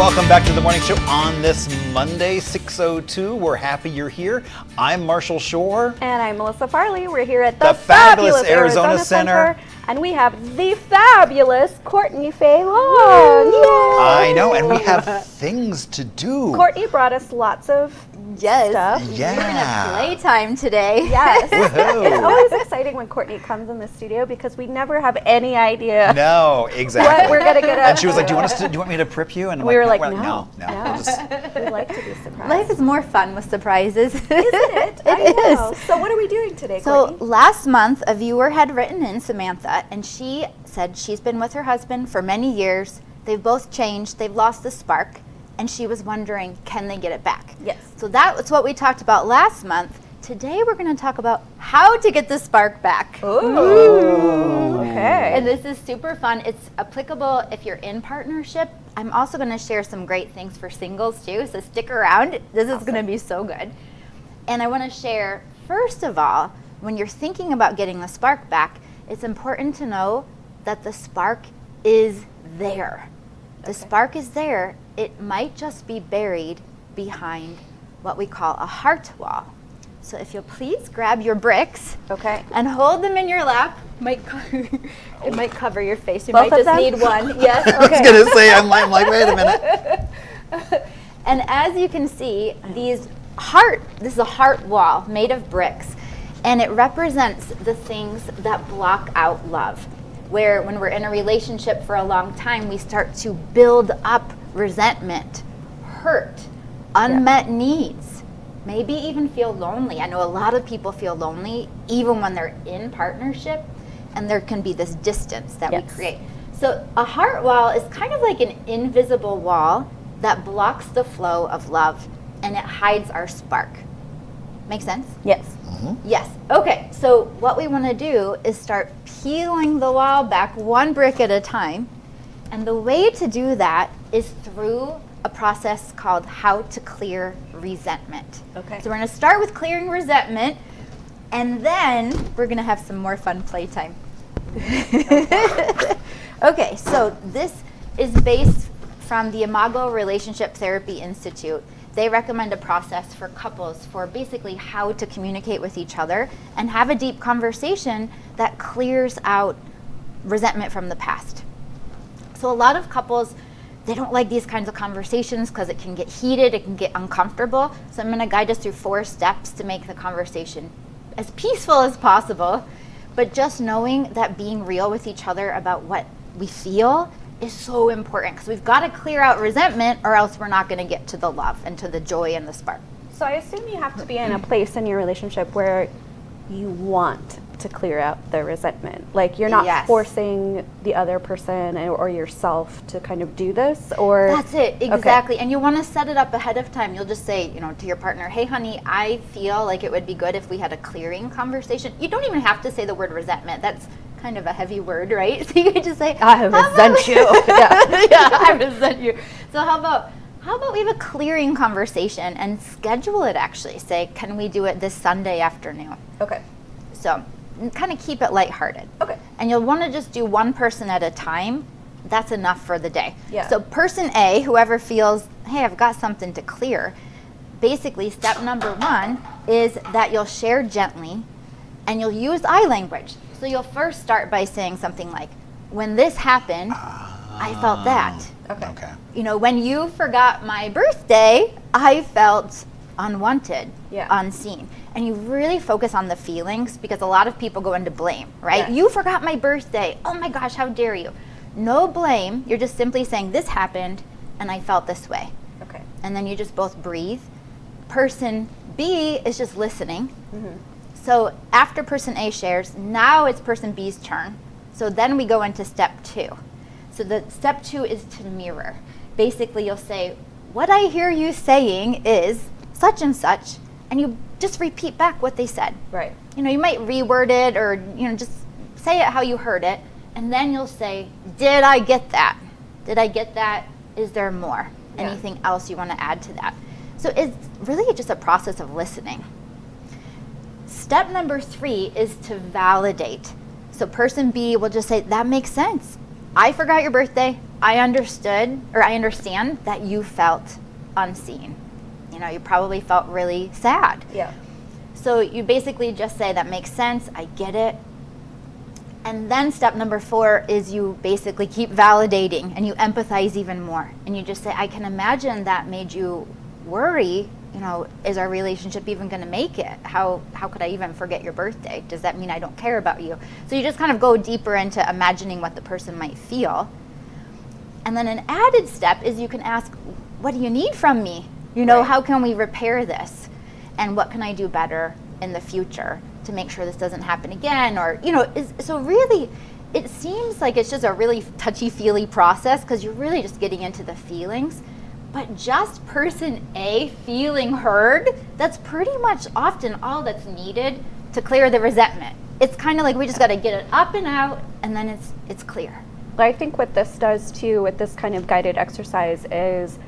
welcome back to the morning show on this Monday, 6:02. We're happy you're here. I'm Marshall Shore. And I'm Melissa Farley. We're here at the fabulous Arizona Center. And we have the fabulous Courtney Fae Long. Yay! I know, and we have things to do. Courtney brought us lots of stuff. Yeah. We're gonna playtime today. Yes. Woohoo. It's always exciting when Courtney comes in the studio because we never have any idea No, exactly. what we're going to get up And she was like, do you want me to prep you? And I'm we were like, no. We'll just, we like to be surprised. Life is more fun with surprises. Isn't it? It know. is. So what are we doing today, So Courtney? last month, a viewer had written in, Samantha, and she said she's been with her husband for many years. They've both changed. They've lost the spark. And she was wondering, can they get it back? Yes. So that was what we talked about last month. Today we're going to talk about how to get the spark back. Ooh. Okay. And this is super fun. It's applicable if you're in partnership. I'm also going to share some great things for singles too, so stick around. This is going to be so good. And I want to share, first of all, when you're thinking about getting the spark back, it's important to know that the spark is there. The spark is there. It might just be buried behind what we call a heart wall. So if you'll please grab your bricks and hold them in your lap. It might cover your face. You Both might of just them? need one. Yes. I was going to say, I'm like, wait a minute. And as you can see, this is a heart wall made of bricks, and it represents the things that block out love. Where when we're in a relationship for a long time, we start to build up resentment, hurt, unmet needs, maybe even feel lonely. I know a lot of people feel lonely even when they're in partnership, and there can be this distance that we create. So a heart wall is kind of like an invisible wall that blocks the flow of love, and it hides our spark. Make sense? Yes. Yes. Okay, so what we want to do is start peeling the wall back one brick at a time. And the way to do that is through a process called how to clear resentment. Okay. So we're going to start with clearing resentment, and then we're going to have some more fun playtime. Okay, so this is based from the Imago Relationship Therapy Institute. They recommend a process for couples for basically how to communicate with each other and have a deep conversation that clears out resentment from the past. So a lot of couples, they don't like these kinds of conversations because it can get heated, it can get uncomfortable. So I'm going to guide us through 4 steps to make the conversation as peaceful as possible. But just knowing that being real with each other about what we feel is so important, because we've got to clear out resentment, or else we're not going to get to the love and to the joy and the spark. So I assume you have to be in a place in your relationship where you want to clear out the resentment. Like you're not forcing the other person or yourself to kind of do this, or that's it, exactly. And you want to set it up ahead of time. You'll just say, to your partner, hey honey, I feel like it would be good if we had a clearing conversation. You don't even have to say the word resentment. That's kind of a heavy word, right? So you could just say, I resent you. I resent you. So how about we have a clearing conversation and schedule it actually? Say, can we do it this Sunday afternoon? Okay. So kind of keep it lighthearted. Okay. And you'll want to just do one person at a time. That's enough for the day. Yeah. So person A, whoever feels, hey, I've got something to clear, basically step number 1 is that you'll share gently and you'll use I language. So you'll first start by saying something like, when this happened, I felt that. Okay. When you forgot my birthday, I felt unwanted, unseen. And you really focus on the feelings, because a lot of people go into blame, right? You forgot my birthday. Oh my gosh, how dare you? No blame. You're just simply saying, this happened and I felt this way. Okay. And then you just both breathe. Person B is just listening. So after person A shares, now it's person B's turn. So then we go into step 2. So the step 2 is to mirror. Basically, you'll say, what I hear you saying is such and such, and you just repeat back what they said. Right. You might reword it, or just say it how you heard it, and then you'll say, did I get that? Did I get that? Is there more? Anything else you want to add to that? So it's really just a process of listening. Step number 3 is to validate. So person B will just say, that makes sense. I forgot your birthday. I understand that you felt unseen. You know, you probably felt really sad. Yeah. So you basically just say, that makes sense, I get it. And then step number 4 is you basically keep validating and you empathize even more. And you just say, I can imagine that made you worry. You know, is our relationship even going to make it? How could I even forget your birthday? Does that mean I don't care about you? So you just kind of go deeper into imagining what the person might feel. And then an added step is you can ask, what do you need from me? You know, how can we repair this? And what can I do better in the future to make sure this doesn't happen again? Or, you know, so really, it seems like it's just a really touchy-feely process because you're really just getting into the feelings. But just person A feeling heard, that's pretty much often all that's needed to clear the resentment. It's kind of like we just got to get it up and out, and then it's clear. I think what this does too with this kind of guided exercise is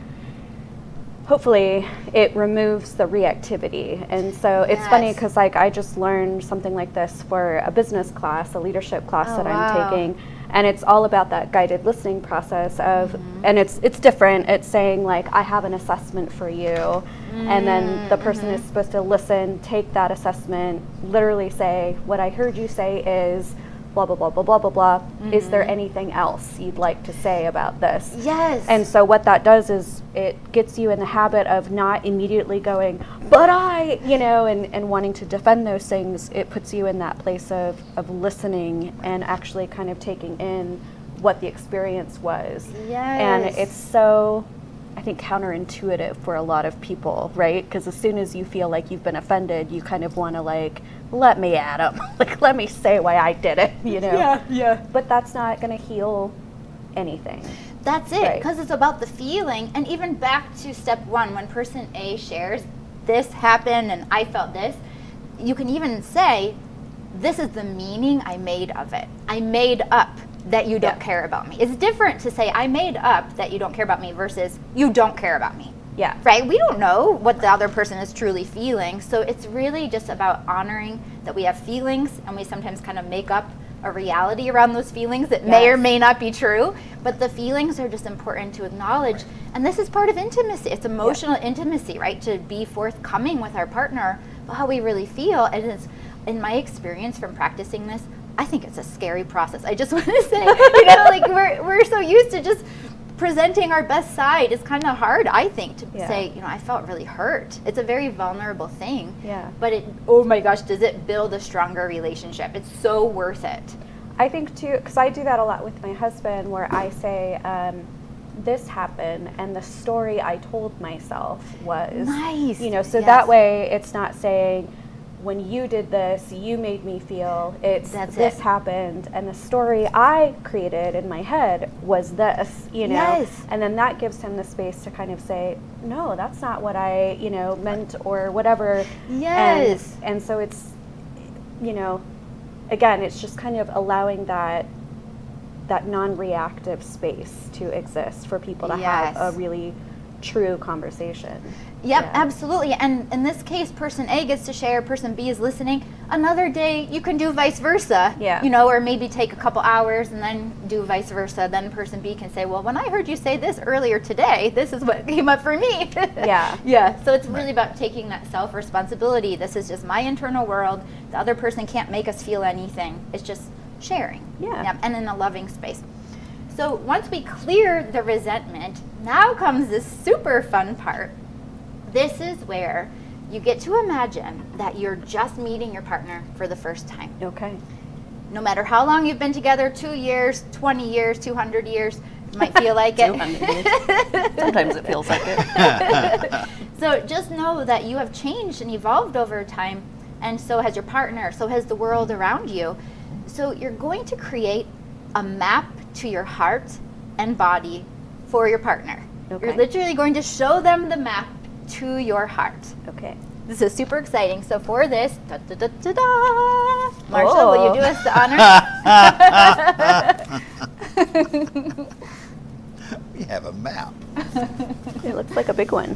hopefully it removes the reactivity. And so it's funny because like I just learned something like this for a business class, a leadership class that I'm taking. And it's all about that guided listening process of, and it's different. It's saying like, I have an assessment for you. And then the person is supposed to listen, take that assessment, literally say, what I heard you say is blah, blah, blah, blah, blah, blah, blah. Is there anything else you'd like to say about this? Yes. And so what that does is it gets you in the habit of not immediately going, but I, you know, and wanting to defend those things. It puts you in that place of listening and actually kind of taking in what the experience was. Yes. And it's so, I think, counterintuitive for a lot of people, right? Because as soon as you feel like you've been offended, you kind of want to like, let me at them. Like, let me say why I did it, you know? Yeah. But that's not going to heal anything. That's it, because it's about the feeling. And even back to step 1, when person A shares, this happened and I felt this, you can even say, this is the meaning I made of it. I made up that you don't care about me. It's different to say, I made up that you don't care about me versus you don't care about me. Yeah. Right? We don't know what the other person is truly feeling. So it's really just about honoring that we have feelings, and we sometimes kind of make up a reality around those feelings that may or may not be true. But the feelings are just important to acknowledge. And this is part of intimacy. It's emotional intimacy, right? To be forthcoming with our partner about how we really feel. And it's, in my experience from practicing this, I think it's a scary process. I just want to say, you know, like we're so used to just presenting our best side. It's kind of hard, I think, to say, you know, I felt really hurt. It's a very vulnerable thing. Yeah. But it, oh my gosh, does it build a stronger relationship? It's so worth it. I think too, because I do that a lot with my husband, where I say, this happened, and the story I told myself was nice. You know, so that way it's not saying, when you did this, you made me feel, it's this happened, and the story I created in my head was this, you know, and then that gives him the space to kind of say, no, that's not what I, you know, meant, or whatever. And so it's, you know, again, it's just kind of allowing that non-reactive space to exist for people to have a really true conversation. Yep, absolutely. And in this case, person A gets to share, person B is listening. Another day, you can do vice versa. You know, or maybe take a couple hours and then do vice versa. Then person B can say, well, when I heard you say this earlier today, this is what came up for me. So it's really about taking that self-responsibility. This is just my internal world. The other person can't make us feel anything. It's just sharing. And in a loving space. So once we clear the resentment, now comes this super fun part. This is where you get to imagine that you're just meeting your partner for the first time. Okay. No matter how long you've been together, 2 years, 20 years, 200 years, you might feel like it. 200 years. Sometimes it feels like it. So just know that you have changed and evolved over time, and so has your partner, so has the world around you. So you're going to create a map to your heart and body for your partner. You're literally going to show them the map to your heart. This is super exciting. So for this, Marshall, will you do us the honor? We have a map. It looks like a big one.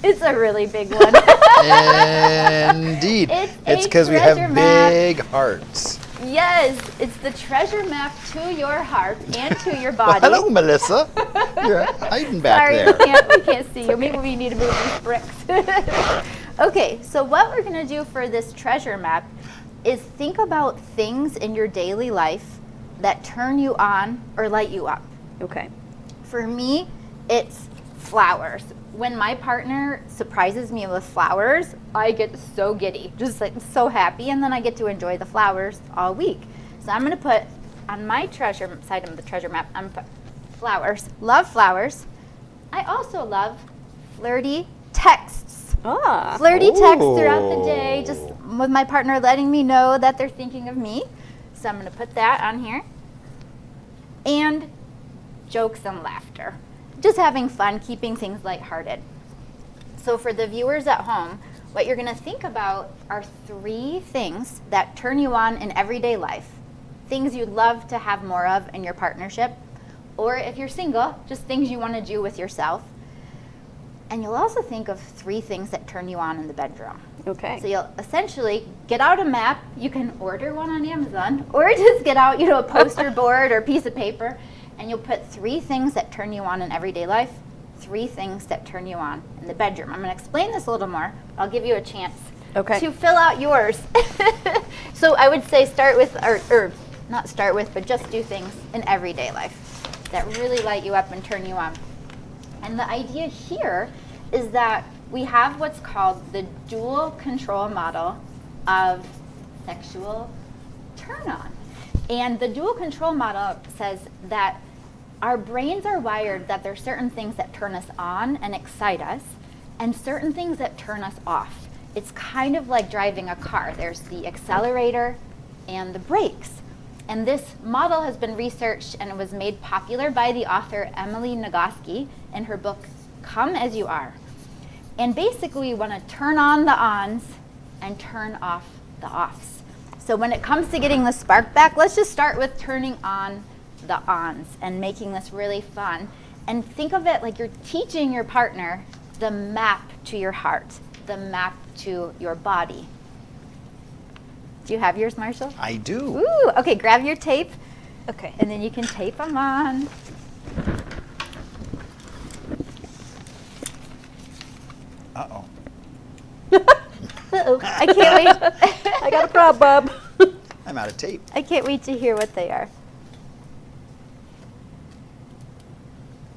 It's a really big one. Indeed. It's because we have big hearts. Yes, it's the treasure map to your heart and to your body. Well, hello, Melissa. You're hiding back Sorry, there. we can't see you. Maybe we need to move these bricks. Okay, so what we're gonna do for this treasure map is think about things in your daily life that turn you on or light you up. Okay. For me, it's flowers. When my partner surprises me with flowers, I get so giddy, just like so happy, and then I get to enjoy the flowers all week. So I'm gonna put on my treasure side of the treasure map, I'm gonna put flowers. Love flowers. I also love flirty texts. Ah. Flirty texts throughout the day, just with my partner letting me know that they're thinking of me. So I'm gonna put that on here. And jokes and laughter. Just having fun, keeping things lighthearted. So for the viewers at home, what you're gonna think about are 3 things that turn you on in everyday life. Things you'd love to have more of in your partnership, or if you're single, just things you wanna do with yourself. And you'll also think of 3 things that turn you on in the bedroom. Okay. So you'll essentially get out a map. You can order one on Amazon, or just get out, a poster board or a piece of paper, and you'll put 3 things that turn you on in everyday life, 3 things that turn you on in the bedroom. I'm going to explain this a little more. I'll give you a chance to fill out yours. So I would say start with, or not start with, but just do things in everyday life that really light you up and turn you on. And the idea here is that we have what's called the dual control model of sexual turn-on. And the dual control model says that our brains are wired that there's certain things that turn us on and excite us, and certain things that turn us off. It's kind of like driving a car. There's the accelerator and the brakes. And this model has been researched and it was made popular by the author Emily Nagoski in her book, Come As You Are. And basically we want to turn on the ons and turn off the offs. So when it comes to getting the spark back, let's just start with turning on the ons and making this really fun. And think of it like you're teaching your partner the map to your heart, the map to your body. Do you have yours, Marshall? I do. Ooh, okay, grab your tape. Okay. And then you can tape them on. Uh-oh. Uh-oh, I can't wait. I got a problem. I'm out of tape. I can't wait to hear what they are.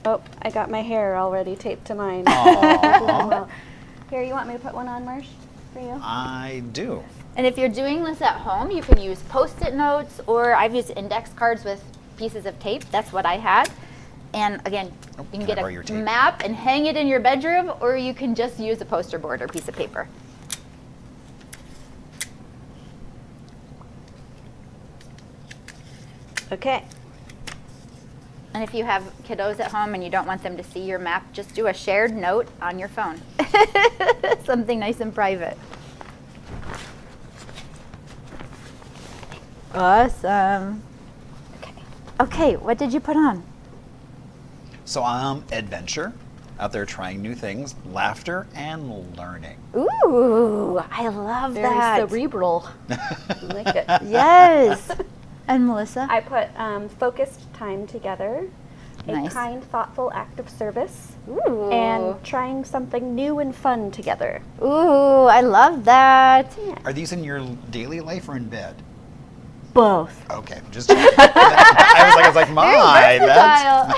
Oh, I got my hair already taped to mine. Aw. Here, you want me to put one on, Marsh, for you? I do. And if you're doing this at home, you can use Post-it notes, or I've used index cards with pieces of tape. That's what I had. And again, you can get a map and hang it in your bedroom, or you can just use a poster board or piece of paper. Okay. And if you have kiddos at home and you don't want them to see your map, just do a shared note on your phone. Something nice and private. Awesome. Okay, what did you put on? So adventure, out there trying new things, laughter, and learning. Ooh, I love that. Very cerebral. I like it. Yes. And Melissa? I put focused time together, Nice. a kind, thoughtful act of service, Ooh. and trying something new and fun together. Ooh, I love that. Yeah. Are these in your daily life or in bed? Both. Okay, just I was like, my, that's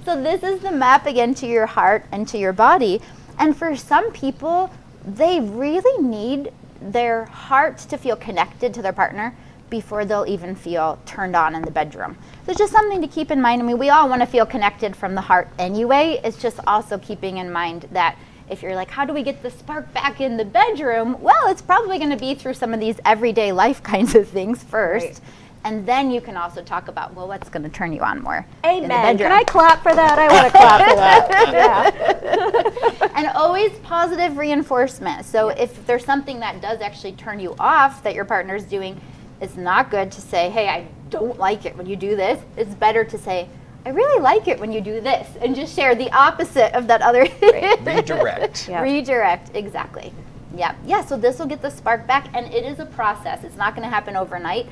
So this is the map again to your heart and to your body. And for some people, they really need their heart to feel connected to their partner before they'll even feel turned on in the bedroom. So it's just something to keep in mind. I mean, we all want to feel connected from the heart anyway. It's just also keeping in mind that if you're like, how do we get the spark back in the bedroom? Well, it's probably going to be through some of these everyday life kinds of things first. Right. And then you can also talk about, well, what's going to turn you on more in the bedroom. Can I clap for that? I want to clap for that. Yeah. And always positive reinforcement. So if there's something that does actually turn you off that your partner's doing, it's not good to say, hey, I don't like it when you do this. It's better to say, I really like it when you do this, and just share the opposite of that other. Redirect. Yeah. Redirect, exactly. Yeah, so this will get the spark back, and it is a process. It's not going to happen overnight.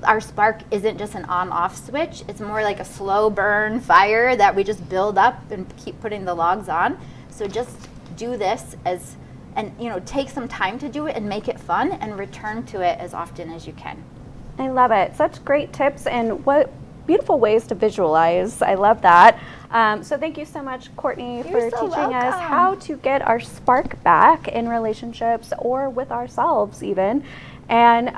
Our spark isn't just an on-off switch. It's more like a slow burn fire that we just build up and keep putting the logs on. So just do this and take some time to do it and make it fun and return to it as often as you can. I love it. Such great tips, and what beautiful ways to visualize. I love that. So thank you so much, Courtney, for teaching us how to get our spark back in relationships or with ourselves even. And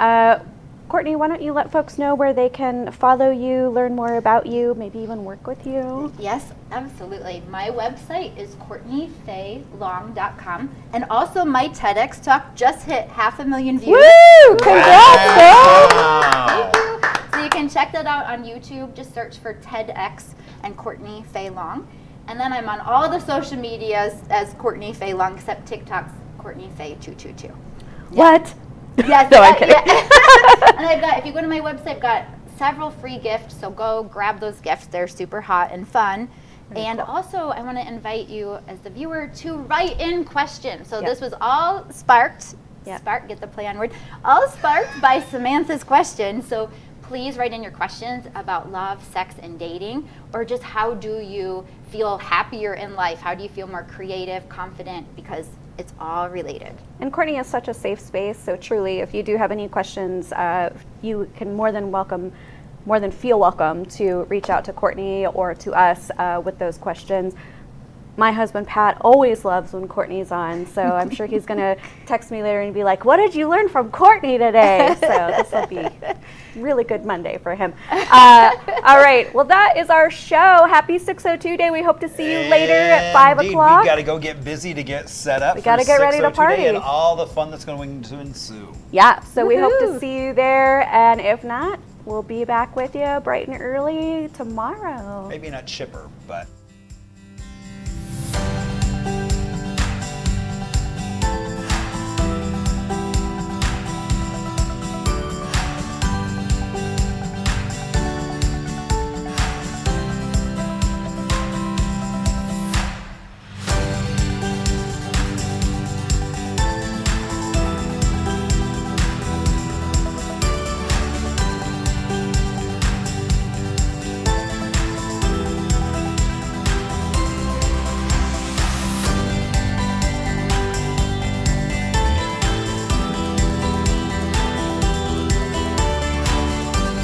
Courtney, why don't you let folks know where they can follow you, learn more about you, maybe even work with you? Yes, absolutely. My website is CourtneyFaeLong.com, and also my TEDx talk just hit 500,000 views. Woo! Congrats, girl! Thank you. So you can check that out on YouTube. Just search for TEDx and Courtney Fae Long. And then I'm on all the social medias as Courtney Fae Long, except TikTok's Courtney Fae 222. What? Yes. No, I'm kidding. And I've got, if you go to my website, I've got several free gifts, so go grab those gifts. They're super hot and fun. And also, I want to invite you as the viewer to write in questions. So this was all sparked. Spark, get the play on word. All sparked by Samantha's question. So please write in your questions about love, sex, and dating, or just how do you feel happier in life? How do you feel more creative, confident? Because it's all related. And Courtney is such a safe space, so truly, if you do have any questions, you can more than feel welcome to reach out to Courtney or to us with those questions. My husband, Pat, always loves when Courtney's on, so I'm sure he's going to text me later and be like, what did you learn from Courtney today? So this will be really good Monday for him. All right, well, that is our show. Happy 602 Day. We hope to see you later at 5 o'clock. We got to go get busy to get set up. We got to get ready to party. And all the fun that's going to ensue. Yeah, so we hope to see you there, and if not, we'll be back with you bright and early tomorrow. Maybe not chipper, but...